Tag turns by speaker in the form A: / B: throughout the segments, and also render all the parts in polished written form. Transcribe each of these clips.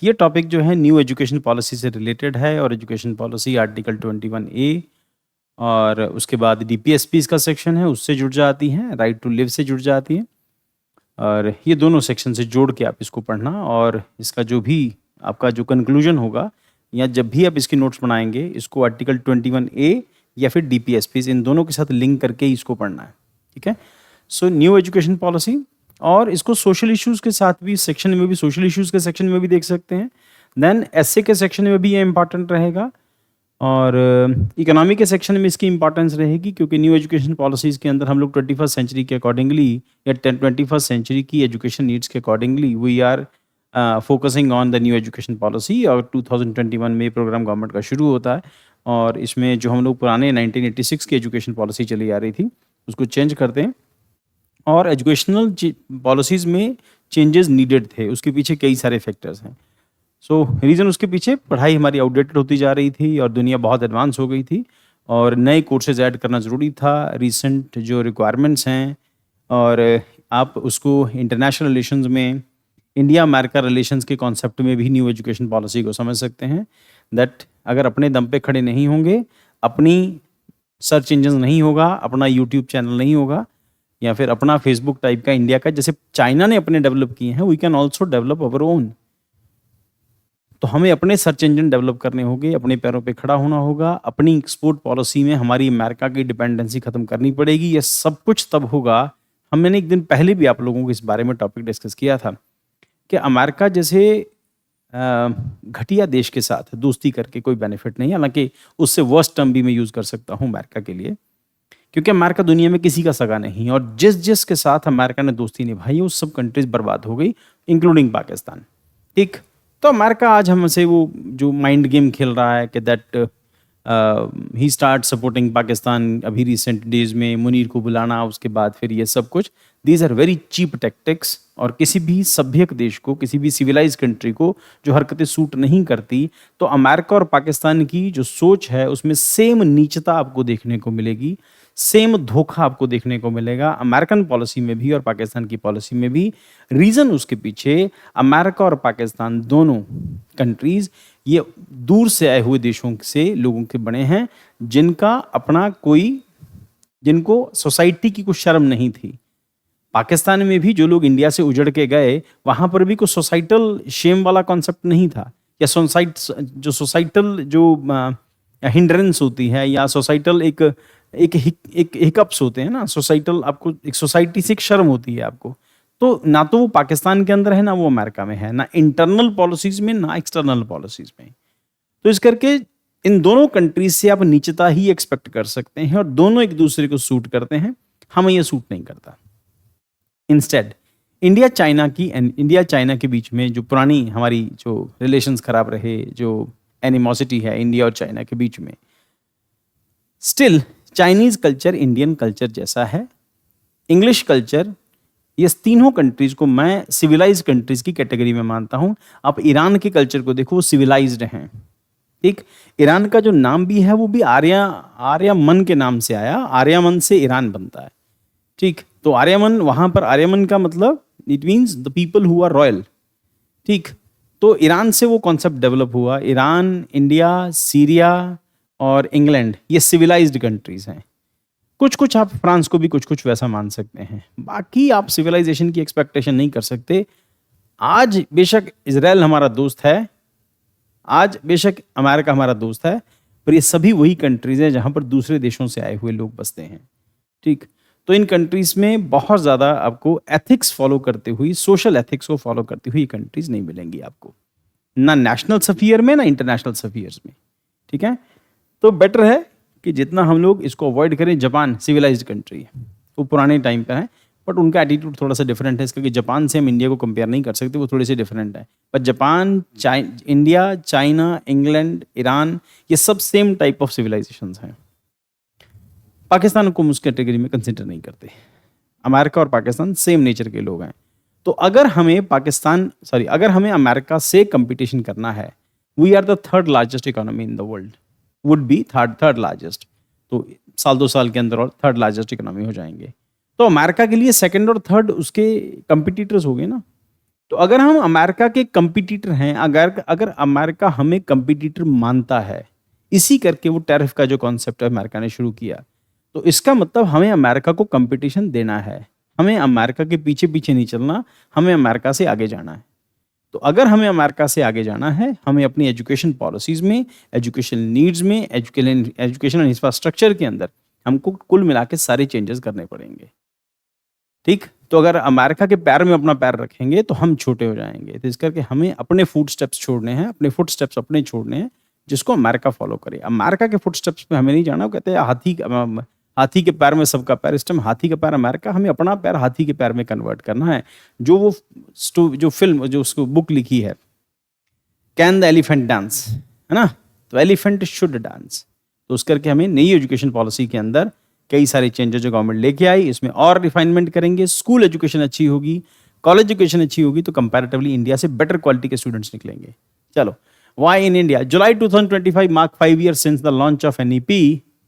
A: ये टॉपिक जो है न्यू एजुकेशन पॉलिसी से रिलेटेड है और एजुकेशन पॉलिसी आर्टिकल 21A और उसके बाद डीपीएसपी इसका सेक्शन है, उससे जुड़ जाती हैं, राइट टू लिव से जुड़ जाती हैं। और ये दोनों सेक्शन से जोड़ के आप इसको पढ़ना और इसका जो भी आपका जो कंक्लूजन होगा या जब भी आप इसके नोट्स बनाएंगे इसको आर्टिकल 21A या फिर डीपीएसपी इन दोनों के साथ लिंक करके ही इसको पढ़ना है। ठीक है। सो न्यू एजुकेशन पॉलिसी और इसको सोशल इश्यूज़ के साथ भी सेक्शन में भी, सोशल इश्यूज़ के सेक्शन में भी देख सकते हैं। देन एसए के सेक्शन में भी ये इम्पॉर्टेंट रहेगा और इकोनॉमी के सेक्शन में इसकी इंपॉर्टेंस रहेगी क्योंकि न्यू एजुकेशन पॉलिसीज़ के अंदर हम लोग 21st सेंचुरी के अकॉर्डिंगली या 21st सेंचुरी की एजुकेशन नीड्स के accordingly we are focusing on the new education policy. और 2021 में प्रोग्राम गवर्नमेंट का शुरू होता है और इसमें जो हम लोग पुराने 1986 की एजुकेशन पॉलिसी चली आ रही थी उसको चेंज करते हैं और एजुकेशनल पॉलिसीज़ में चेंजेस नीडेड थे। उसके पीछे कई सारे फैक्टर्स हैं। सो रीज़न उसके पीछे पढ़ाई हमारी आउटडेटेड होती जा रही थी और दुनिया बहुत एडवांस हो गई थी और नए कोर्सेज ऐड करना ज़रूरी था, रिसेंट जो रिक्वायरमेंट्स हैं। और आप उसको इंटरनेशनल रिलेशंस में इंडिया अमेरिका रिलेशंस के कॉन्सेप्ट में भी न्यू एजुकेशन पॉलिसी को समझ सकते हैं। दैट अगर अपने दम पे खड़े नहीं होंगे, अपनी सर्च इंजन नहीं होगा, अपना यूट्यूब चैनल नहीं होगा या फिर अपना फेसबुक टाइप का इंडिया का जैसे चाइना ने अपने डेवलप किए हैं, we can also develop our own. तो हमें अपने सर्च इंजन डेवलप करने होंगे, अपने पैरों पे खड़ा होना होगा, अपनी एक्सपोर्ट पॉलिसी में हमारी अमेरिका की डिपेंडेंसी खत्म करनी पड़ेगी। ये सब कुछ तब होगा। मैंने एक दिन पहले भी आप लोगों को इस बारे में टॉपिक डिस्कस किया था कि अमेरिका जैसे घटिया देश के साथ दोस्ती करके कोई बेनिफिट नहीं है। हालांकि उससे वर्स्ट टर्म भी मैं यूज़ कर सकता हूँ अमेरिका के लिए, क्योंकि अमेरिका दुनिया में किसी का सगा नहीं और जिस जिस के साथ अमेरिका ने दोस्ती निभाई उस सब कंट्रीज बर्बाद हो गई, इंक्लूडिंग पाकिस्तान। ठीक, तो अमेरिका आज हमसे वो जो माइंड गेम खेल रहा है कि that he start supporting Pakistan, अभी रिसेंट डेज में मुनीर को बुलाना, उसके बाद फिर ये सब कुछ, these are very cheap tactics. और किसी भी सभ्यक देश को, किसी भी सिविलाइज कंट्री को जो हरकतें सूट नहीं करती, तो अमेरिका और पाकिस्तान की जो सोच है उसमें सेम नीचता आपको देखने को मिलेगी, सेम धोखा आपको देखने को मिलेगा अमेरिकन पॉलिसी में भी और पाकिस्तान की पॉलिसी में भी। रीज़न उसके पीछे अमेरिका और पाकिस्तान दोनों कंट्रीज़ ये दूर से आए हुए देशों से लोगों के बने हैं जिनका अपना कोई, जिनको सोसाइटी की कुछ शर्म नहीं थी। पाकिस्तान में भी जो लोग इंडिया से उजड़ के गए वहाँ पर भी कोई सोसाइटल शेम वाला कॉन्सेप्ट नहीं था, या सोसाइटल जो हिंड्रेंस होती है या सोसाइटल एक हिकअप्स होते हैं ना, सोसाइटल, आपको एक सोसाइटी से एक शर्म होती है आपको। तो ना तो वो पाकिस्तान के अंदर है ना वो अमेरिका में है, ना इंटरनल पॉलिसीज में ना एक्सटर्नल पॉलिसीज में। तो इस करके इन दोनों कंट्रीज से आप नीचता ही एक्सपेक्ट कर सकते हैं और दोनों एक दूसरे को सूट करते हैं। हमें ये सूट नहीं करता। इंस्टेड इंडिया चाइना के बीच में जो पुरानी हमारी जो रिलेशंस खराब रहे, जो एनिमोसिटी है इंडिया और चाइना के बीच में, still Chinese culture Indian culture जैसा है, इंग्लिश कल्चर, ये तीनों कंट्रीज को मैं सिविलाइज्ड कंट्रीज की कैटेगरी में मानता हूं। आप ईरान के कल्चर को देखो, वो सिविलाइज्ड हैं। ठीक, ईरान का जो नाम भी है वो भी आर्यमन के नाम से आया, आर्यमन से ईरान बनता है। ठीक, तो आर्यमन, वहां पर आर्यमन का मतलब it means the people who are royal. ठीक, तो ईरान से वो कॉन्सेप्ट डेवलप हुआ। ईरान, इंडिया, सीरिया और इंग्लैंड, ये सिविलाइज्ड कंट्रीज हैं। कुछ आप फ्रांस को भी कुछ वैसा मान सकते हैं, बाकी आप सिविलाइजेशन की एक्सपेक्टेशन नहीं कर सकते। आज बेशक इजराइल हमारा दोस्त है, आज बेशक अमेरिका हमारा दोस्त है, पर ये सभी वही कंट्रीज हैं जहां पर दूसरे देशों से आए हुए लोग बसते हैं। ठीक, तो इन कंट्रीज में बहुत ज़्यादा आपको एथिक्स फॉलो करते हुई, सोशल एथिक्स को फॉलो करती हुई कंट्रीज नहीं मिलेंगी आपको, ना नेशनल सफियर में ना इंटरनेशनल सफियर्स में। ठीक है, तो बेटर है कि जितना हम लोग इसको अवॉइड करें। जापान सिविलाइज्ड कंट्री है, वो पुराने टाइम पर है, बट उनका एटीट्यूड थोड़ा सा डिफरेंट है, इसलिए जापान से हम इंडिया को कंपेयर नहीं कर सकते, वो थोड़े से डिफरेंट है। पर Japan, India, China, England, Iran, ये सब सेम टाइप ऑफ सिविलाइजेशंस हैं। पाकिस्तान को हम उस कैटेगरी में कंसिडर नहीं करते। अमेरिका और पाकिस्तान सेम नेचर के लोग हैं। तो अगर हमें अमेरिका से कंपटीशन करना है, we are the third largest economy in the world, would be third largest. तो साल 2 साल के अंदर और थर्ड लार्जेस्ट इकोनॉमी हो जाएंगे। तो अमेरिका के लिए सेकंड और थर्ड उसके कंपिटिटर्स हो गए ना। तो अगर हम अमेरिका के कंपटीटर हैं, अगर अगर अमेरिका हमें कंपटीटर मानता है, इसी करके वो टैरिफ का जो कॉन्सेप्ट है अमेरिका ने शुरू किया, तो इसका मतलब हमें अमेरिका को कंपटीशन देना है। हमें अमेरिका के पीछे-पीछे नहीं चलना, हमें अमेरिका से आगे जाना है। तो अगर हमें अमेरिका से आगे जाना है, हमें अपनी एजुकेशन पॉलिसीज़ में, एजुकेशन नीड्स में, एजुकेशनल इंफ्रास्ट्रक्चर के अंदर हमको कुल मिला के सारे चेंजेस करने पड़ेंगे। ठीक? तो अगर अमेरिका के पैर में अपना पैर रखेंगे तो हम छोटे हो जाएँगे। तो इस करके हमें अपने फुटस्टेप्स छोड़ने हैं, अपने फुटस्टेप्स अपने छोड़ने हैं, जिसको अमेरिका फ़ॉलो करे। अमेरिका के फुटस्टेप्स पे हमें नहीं जाना। वो कहते हैं हाथी के पैर में सबका पैर। इस टाइम हाथी का पैर अमेरिका, हमें अपना पैर हाथी के पैर में कन्वर्ट करना है। जो वो जो फ़िल्म जो उसको बुक लिखी है, कैन द एलिफेंट डांस, है ना? तो एलिफेंट शुड डांस। तो उस करके हमें नई एजुकेशन पॉलिसी के अंदर कई सारे चेंजेस जो गवर्नमेंट लेके आई, इसमें और रिफाइनमेंट करेंगे। स्कूल एजुकेशन अच्छी होगी, कॉलेज एजुकेशन अच्छी होगी, तो कंपैरेटिवली इंडिया से बेटर क्वालिटी के स्टूडेंट्स निकलेंगे। चलो, why in India? July 2025 mark 5 years since the launch of NEP,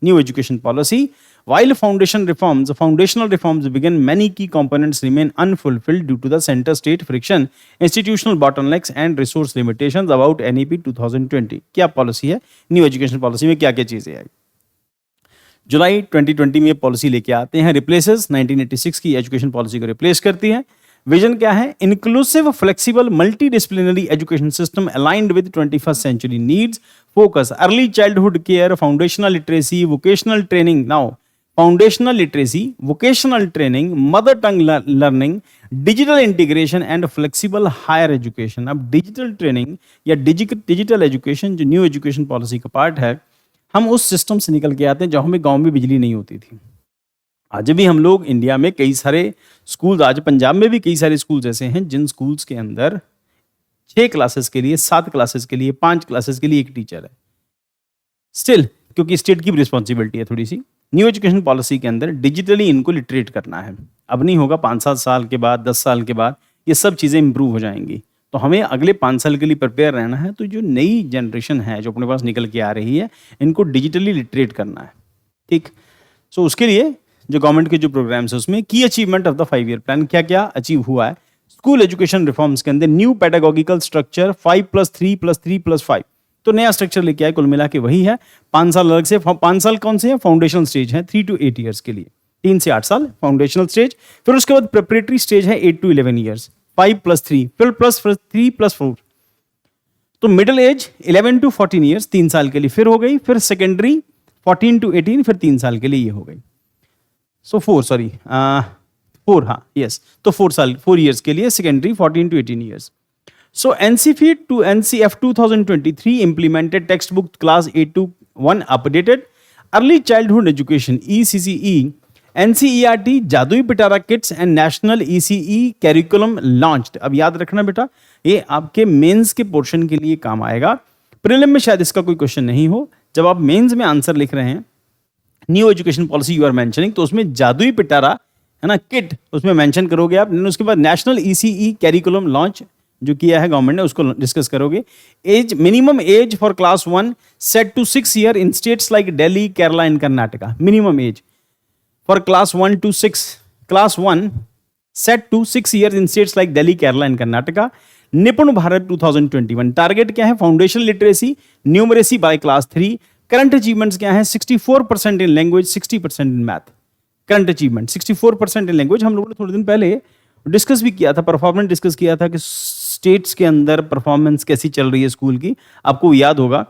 A: new education policy. While foundational reforms begin, many key components remain unfulfilled due to the center-state friction, institutional bottlenecks, and resource limitations. About NEP 2020, क्या policy है? New education policy में क्या क्या चीजें आई? जुलाई 2020 में policy लेके आते हैं, रिप्लेसेस 1986 की एजुकेशन पॉलिसी को रिप्लेस करती है। विजन क्या है? Inclusive, flexible, multidisciplinary education system aligned with 21st century needs, focus early childhood care, foundational literacy, vocational training. Now foundational literacy, vocational training, mother tongue learning, digital integration and flexible higher education. अब digital training या digital education जो new education policy का part है, हम उस system से निकल के आते हैं जहाँ हमें गांव में बिजली नहीं होती थी। आज भी हम लोग इंडिया में कई सारे स्कूल, आज पंजाब में भी कई सारे स्कूल्स ऐसे हैं जिन स्कूल्स के अंदर 6 क्लासेस के लिए, 7 क्लासेस के लिए, 5 क्लासेस के लिए एक टीचर है। स्टिल, क्योंकि स्टेट की रिस्पॉन्सिबिलिटी है थोड़ी सी। न्यू एजुकेशन पॉलिसी के अंदर डिजिटली इनको लिटरेट करना है। अब नहीं होगा, 5-7 साल के बाद, 10 साल के बाद ये सब चीज़ें इंप्रूव हो जाएंगी। तो हमें अगले 5 साल के लिए प्रिपेयर रहना है। तो जो नई जनरेशन है जो अपने पास निकल के आ रही है, इनको डिजिटली लिटरेट करना है। ठीक? सो उसके लिए जो गवर्नमेंट के जो प्रोग्राम्स है उसमें की achievement of the 5 year plan क्या क्या अचीव हुआ है। स्कूल एजुकेशन रिफॉर्म्स के अंदर न्यू पेडागोगिकल स्ट्रक्चर 5+3+3+5, तो नया स्ट्रक्चर लेके आए। कुल मिला के वही है। 5 साल अलग से, 5 साल कौन से हैं? फाउंडेशनल स्टेज है 3 to 8 years के लिए, 3 से 8 साल फाउंडेशनल स्टेज। फिर उसके बाद प्रिपरेटरी स्टेज है 8 to 11 years, 5+3, फिर +3+4। तो मिडिल एज 11 to 14 years 3 साल के लिए फिर हो गई। फिर सेकेंडरी 14 to 18, फिर 3 साल के लिए ये हो गई। सो 4 हाँ, यस। तो 4 years के लिए secondary, 14 to 18 years। So NCFET to NCF 2023 implemented textbook class 8 to 1 updated, early childhood education ECCE, NCERT जादुई पिटारा Kitts and national ECE curriculum launched. अब याद रखना बेटा, ये आपके मेंस के पोर्शन के लिए काम आएगा। प्रीलिम में शायद इसका कोई क्वेश्चन नहीं हो। जब आप मेंस में आंसर लिख रहे हैं, new education policy you are mentioning, तो उसमें जादुई पिटारा है ना, किट उसमें मेंशन करोगे आप। उसके बाद नेशनल ECE कैरिकुलम लॉन्च जो किया है गवर्नमेंट ने, उसको डिस्कस करोगे। Age, minimum age for class 1 set to 6 year in states like Delhi, Kerala and Karnataka. Minimum age for class 1 to 6, class 1 set to 6 years in states like Delhi, Kerala and Karnataka. Nipun Bharat 2021 target क्या है? Foundation literacy, numeracy by class 3। Current achievements क्या है? 64% in language, 60% in math. Current achievement 64% in language. हम लोगों ने थोड़े दिन पहले डिस्कस भी किया था, परफॉर्मेंस डिस्कस किया था कि स्टेट्स के अंदर परफॉर्मेंस कैसी चल रही है स्कूल की। आपको याद होगा,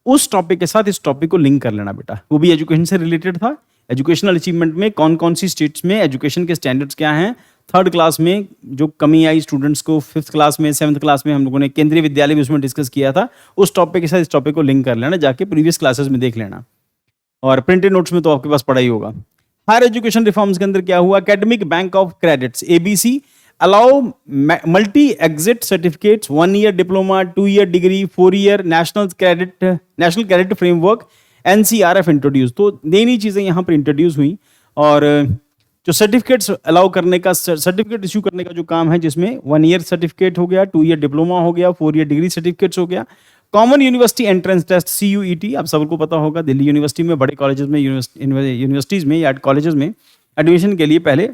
A: उस टॉपिक के साथ इस टॉपिक को लिंक कर लेना बेटा। वो भी एजुकेशन से रिलेटेड था। एजुकेशनल अचीवमेंट में कौन कौन सी स्टेट्स में एजुकेशन के स्टैंडर्ड्स क्या हैं। 3rd क्लास में जो कमी आई स्टूडेंट्स को, 5th क्लास में, 7th क्लास में हम लोगों ने केंद्रीय विद्यालय में उसमें डिस्कस किया था। उस टॉपिक के साथ इस टॉपिक को लिंक कर लेना, जाके प्रीवियस क्लासेस में देख लेना। और प्रिंटेड नोट्स में तो आपके पास पढ़ा ही होगा। हायर एजुकेशन रिफॉर्म्स के अंदर क्या हुआ? Academic bank of credits ABC allow multi exit certificates, 1 year diploma, 2 year degree, 4 year national credit framework, NCRF introduce. तो नई नई चीजें यहाँ पर इंट्रोड्यूस हुई। और जो सर्टिफिकेट्स अलाउ करने का, सर्टिफिकेट इश्यू करने का जो काम है, जिसमें 1 year सर्टिफिकेट हो गया, 2 year डिप्लोमा हो गया, 4 year डिग्री सर्टिफिकेट्स हो गया। Common university entrance test CUET, आप सबको पता होगा, दिल्ली यूनिवर्सिटी में, बड़े कॉलेजेस में, यूनिवर्सिटीज में या कॉलेजेस में एडमिशन के लिए पहले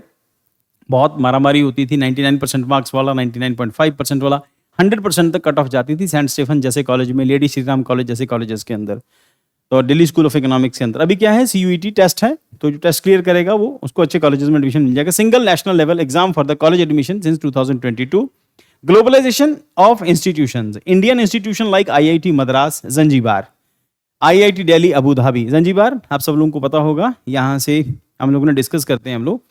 A: बहुत मारामारी होती थी, 99% मार्क्स वाला, 99.5% वाला, 100% तक कट ऑफ जाती थी सेंट स्टेफन जैसे कॉलेज में, लेडी श्री राम कॉलेज जैसे कॉलेजेस के अंदर, तो दिल्ली स्कूल ऑफ इकोनॉमिक्स के अंदर। अभी क्या है, सीयूईटी टेस्ट है, तो जो टेस्ट क्लियर करेगा वो उसको अच्छे कॉलेजेस में एडमिशन मिल जाएगा। Single national level exam for the college admission since 2022। Globalisation of institutions, Indian institution like IIT Madras, Zanzibar, IIT Delhi, Abu Dhabi. Zanzibar आप सब लोगों को पता होगा, यहाँ से हम लोगों ने डिस्कस करते हैं हम लोग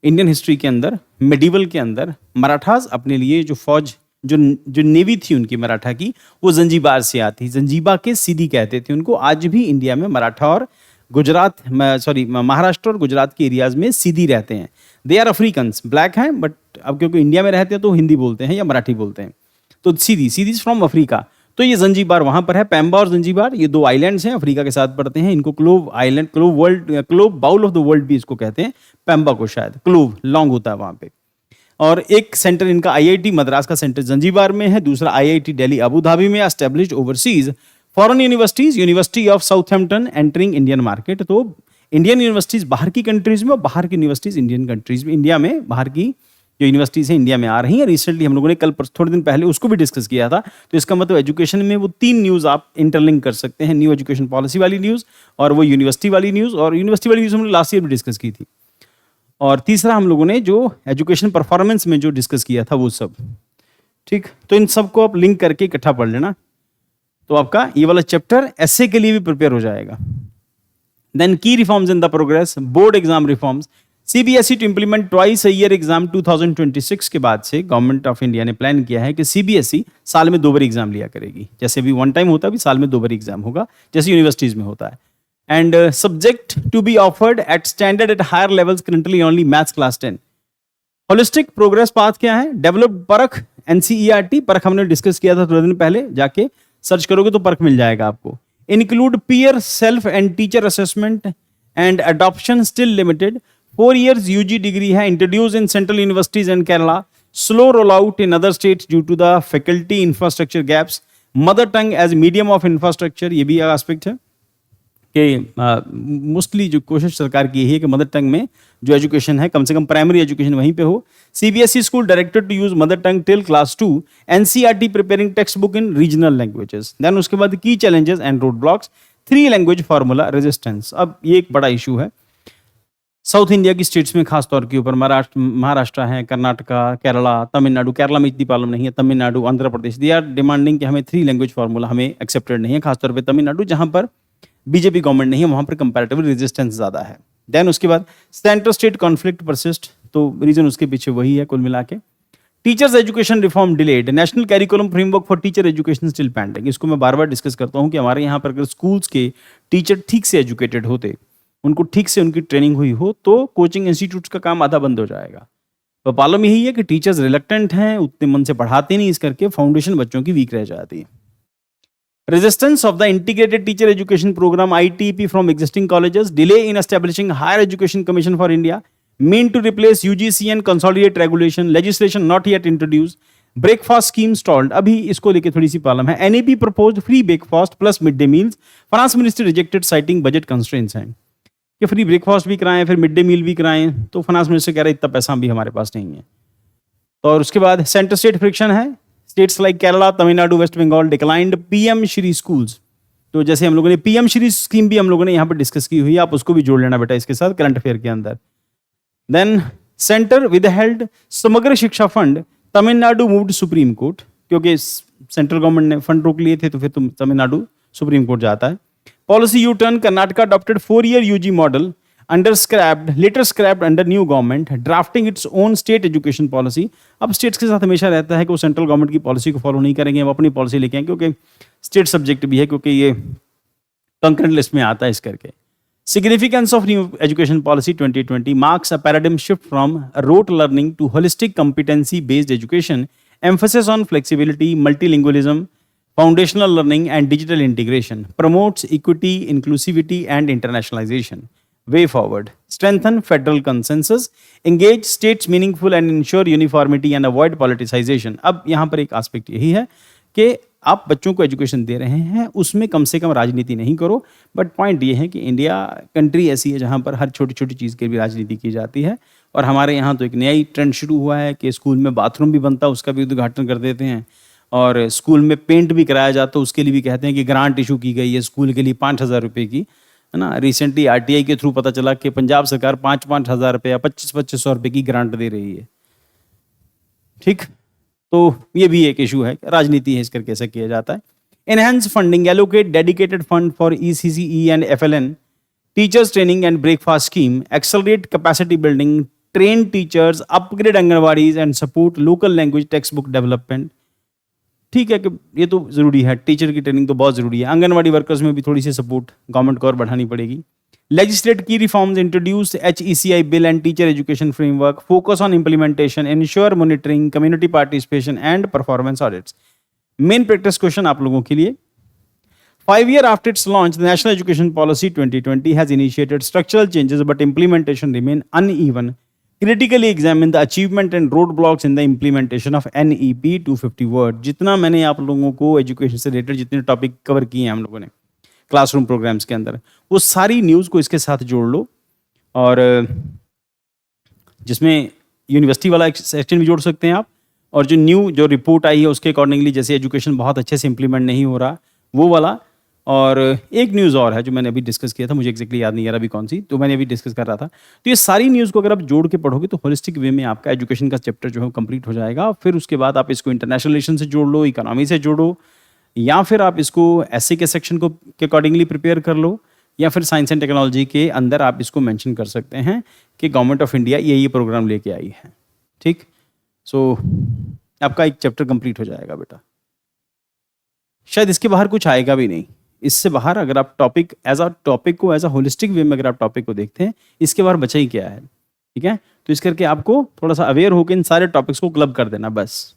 A: इंडियन हिस्ट्री के अंदर, मेडिवल के अंदर मराठास अपने लिए जो फौज, जो नेवी थी उनकी मराठा की, वो जंजीबार से आती। जंजीबा के सीधी कहते थे उनको। आज भी इंडिया में मराठा और गुजरात, महाराष्ट्र और गुजरात के एरियाज में सीधी रहते हैं। दे आर अफ्रीकन्स, ब्लैक हैं, बट अब क्योंकि इंडिया में रहते हैं तो हिंदी बोलते हैं या मराठी बोलते हैं, तो सीधी इज फ्रॉम अफ्रीका। तो ये जंजीबार वहां पर है। पैम्बा और जंजीबार ये दो आइलैंड्स हैं, अफ्रीका के साथ पड़ते हैं। इनको clove island, clove bowl of the world भी इसको कहते हैं, पैम्बा को शायद, क्लोव लॉन्ग होता है वहां पे। और एक सेंटर इनका आईआईटी मद्रास का सेंटर जंजीबार में है, दूसरा आईआईटी दिल्ली अबू धाबी में। Established overseas foreign universities, university of Southampton entering Indian market. तो इंडियन यूनिवर्सिटीज बाहर की कंट्रीज में और बाहर की यूनिवर्सिटीज इंडियन कंट्रीज में, इंडिया में बाहर की जो यूनिवर्सिटीज हैं इंडिया में आ रही हैं। रिसेंटली हम लोगों ने कल थोड़े दिन पहले उसको भी डिस्कस किया था। तो इसका मतलब एजुकेशन में वो 3 न्यूज़ आप इंटरलिंक कर सकते हैं, न्यू एजुकेशन पॉलिसी वाली न्यूज़ और वो यूनिवर्सिटी वाली न्यूज़। और यूनिवर्सिटी वाली न्यूज़ हमने लास्ट ईयर भी डिस्कस की थी। और तीसरा हम लोगों ने जो एजुकेशन परफॉर्मेंस में जो डिस्कस किया था वो सब, ठीक। तो इन सबको आप लिंक करके इकट्ठा पढ़ लेना, तो आपका ये वाला चैप्टर एसए के लिए भी प्रिपेयर हो जाएगा। Then key reforms in the progress, board exam reforms, CBSE to implement twice a year exam 2026 के बाद से गवर्नमेंट ऑफ इंडिया ने प्लान किया है कि सीबीएसई साल में 2 बार एग्जाम लिया करेगी। जैसे अभी 1 टाइम होता है, अभी साल में 2 बार एग्जाम होगा, जैसे यूनिवर्सिटीज में होता है। And subject to be offered at standard at higher levels, currently only maths class 10। Holistic progress path क्या है, डेवलप्ड परख, एनसीईआरटी परख हमने डिस्कस किया था थोड़े दिन पहले, जाके सर्च करोगे तो परख मिल जाएगा आपको। Include peer self and teacher assessment and adoption still limited. 4 years UG degree है, introduce in central universities and Kerala, slow roll out in other states due to the faculty infrastructure gaps. Mother tongue as medium of infrastructure, ये भी aspect है कि mostly जो कोशिश सरकार की यही है कि मदर टंग में जो एजुकेशन है, कम से कम प्राइमरी एजुकेशन वहीं पे हो। CBSE school directed to use mother tongue till class 2, NCERT preparing text book in regional languages. Then उसके बाद की challenges and road blocks, 3 language formula resistance. अब ये एक बड़ा इशू है साउथ इंडिया की स्टेट्स में, खासतौर के ऊपर महाराष्ट्र है, कर्नाटका, केरला, तमिलनाडु। केरला में इतनी प्रॉब्लम नहीं है, Tamil Nadu, Andhra Pradesh, they are demanding कि हमें 3 लैंग्वेज फार्मूला हमें एक्सेप्टेड नहीं है। खासतौर पे तमिलनाडु, जहां पर बीजेपी गवर्नमेंट नहीं है, वहां पर कंपैरेटिवली रेजिस्टेंस ज्यादा है। देन उसके बाद सेंटर स्टेट कॉन्फ्लिक्ट परसिस्ट, तो रीजन उसके पीछे वही है कुल मिला के। Teachers education reform delayed, national curriculum framework for teacher education still pending. इसको मैं बार बार डिस्कस करता हूं कि हमारे यहाँ पर अगर स्कूल्स के टीचर ठीक से एजुकेटेड होते, उनको ठीक से उनकी ट्रेनिंग हुई हो, तो कोचिंग इंस्टीट्यूट्स का काम आधा बंद हो जाएगा। तो प्रॉब्लम यही है कि टीचर्स रिलक्टेंट हैं, उतने मन से पढ़ाते नहीं, इस करके फाउंडेशन बच्चों की वीक रह जाती है। Resistance of the integrated teacher education programme ITEP from existing colleges, delay in establishing higher education commission for India, mean to replace UGC and consolidate regulation, legislation not yet introduce, breakfast scheme stalled. अभी इसको लेके थोड़ी सी problem है। NAP proposed free breakfast plus mid day meals, finance ministry rejected citing budget constraints हैं कि free breakfast भी कराएं, फिर मिड डे मील भी कराएं, तो फाइनेंस मिनिस्टर कह रहे इतना पैसा भी हमारे पास नहीं है। तो और उसके बाद सेंटर स्टेट फ्रिक्शन है, states like Kerala, Tamil Nadu, West Bengal declined PM Shri schools. तो जैसे हम लोगों ने PM श्री स्कीम भी हम लोगों ने यहाँ पर डिस्कस की हुई है, आप उसको भी जोड़ लेना बेटा इसके साथ करंट अफेयर के अंदर। देन सेंटर विदहेल्ड समग्र शिक्षा fund, Tamil Nadu moved supreme court, क्योंकि सेंट्रल गवर्नमेंट ने फंड रोक लिए थे तो फिर तमिलनाडु सुप्रीम कोर्ट जाता है। Policy U turn, Karnataka adopted 4-year UG model later scrapped under new government, drafting its own state education policy। अब स्टेट्स के साथ हमेशा रहता है कि वो सेंट्रल गवर्नमेंट की पॉलिसी को फॉलो नहीं करेंगे, वो अपनी पॉलिसी लेके आएंगे, क्योंकि स्टेट सब्जेक्ट भी है, क्योंकि ये कंकरेंट लिस्ट में आता है इस करके। Significance of new education policy 2020 marks a paradigm shift from rote learning to holistic competency-based education, emphasis on flexibility, multilingualism, foundational learning and digital integration, promotes equity, inclusivity and internationalization. Way forward, strengthen federal consensus, engage states meaningful and ensure uniformity and avoid politicization। अब यहाँ पर एक aspect यही है कि आप बच्चों को एजुकेशन दे रहे हैं, उसमें कम से कम राजनीति नहीं करो। बट पॉइंट ये है कि इंडिया कंट्री ऐसी है जहाँ पर हर छोटी-छोटी चीज़ की भी राजनीति की जाती है और हमारे यहाँ तो एक नया ही ट्रेंड शुरू हुआ है कि स्कूल में बाथरूम भी बनता है, उसका भी उद्घाटन कर देते हैं और स्कूल में पेंट भी कराया जाता है, उसके लिए भी कहते हैं कि ग्रांट इश्यू की गई है स्कूल के लिए 5,000 रुपए की, है ना? रिसेंटली आरटीआई के थ्रू पता चला कि पंजाब सरकार 5-5 हज़ार रुपए या 25-2500 रुपए की ग्रांट दे रही है। ठीक? तो ये भी एक इशू है, राजनीति है, इस करके ऐसा किया जाता है। Enhance funding, allocate dedicated fund for ECCE and FLN, teachers training and breakfast scheme, accelerate capacity building, train teachers, upgrade anganwadis and support local language text book development. ठीक है कि ये तो ज़रूरी है, टीचर की ट्रेनिंग तो बहुत ज़रूरी है। आंगनवाड़ी वर्कर्स में भी थोड़ी सी सपोर्ट गवर्नमेंट को और बढ़ानी पड़ेगी। Legislate key reforms, introduce HECI bill and teacher education framework, focus on implementation, ensure monitoring, community participation and performance audits. Main practice question आप लोगों के लिए, 5 years after its launch, the National Education Policy 2020 has initiated structural changes, but implementation remain uneven. Critically examine the achievement and roadblocks in the implementation of NEP 250 word. जितना मैंने आप लोगों को education से रिलेटेड जितने टॉपिक कवर किए हैं हम लोगों ने क्लासरूम प्रोग्राम्स के अंदर, वो सारी न्यूज़ को इसके साथ जोड़ लो और जिसमें यूनिवर्सिटी वाला एक सेक्शन भी जोड़ सकते हैं आप और जो रिपोर्ट आई है उसके अकॉर्डिंगली जैसे एजुकेशन बहुत अच्छे से इंप्लीमेंट नहीं हो रहा वो वाला। और एक न्यूज़ और है जो मैंने अभी डिस्कस किया था, मुझे एग्जैक्टली याद नहीं आ रहा अभी कौन सी, तो मैंने अभी डिस्कस कर रहा था। तो ये सारी न्यूज़ को अगर आप जोड़ के पढ़ोगे तो होलिस्टिक वे में आपका एजुकेशन का चैप्टर जो है कंप्लीट हो जाएगा। फिर उसके बाद आप इसको इंटरनेशनल रिलेशन से जोड़ लो, इकोनॉमी से जोड़ो, या फिर आप इसको एसए के सेक्शन को के अकॉर्डिंगली प्रिपेयर कर लो, या फिर साइंस एंड टेक्नोलॉजी के अंदर आप इसको मेंशन कर सकते हैं कि गवर्नमेंट ऑफ इंडिया ये प्रोग्राम लेके आई है। ठीक, सो आपका एक चैप्टर कंप्लीट हो जाएगा बेटा। शायद इसके बाहर कुछ आएगा भी नहीं। इससे बाहर अगर आप टॉपिक को एज अ होलिस्टिक वे में अगर आप टॉपिक को देखते हैं, इसके बाहर बचा ही क्या है। ठीक है, तो इस करके आपको थोड़ा सा अवेयर होकर इन सारे टॉपिक्स को क्लब कर देना बस।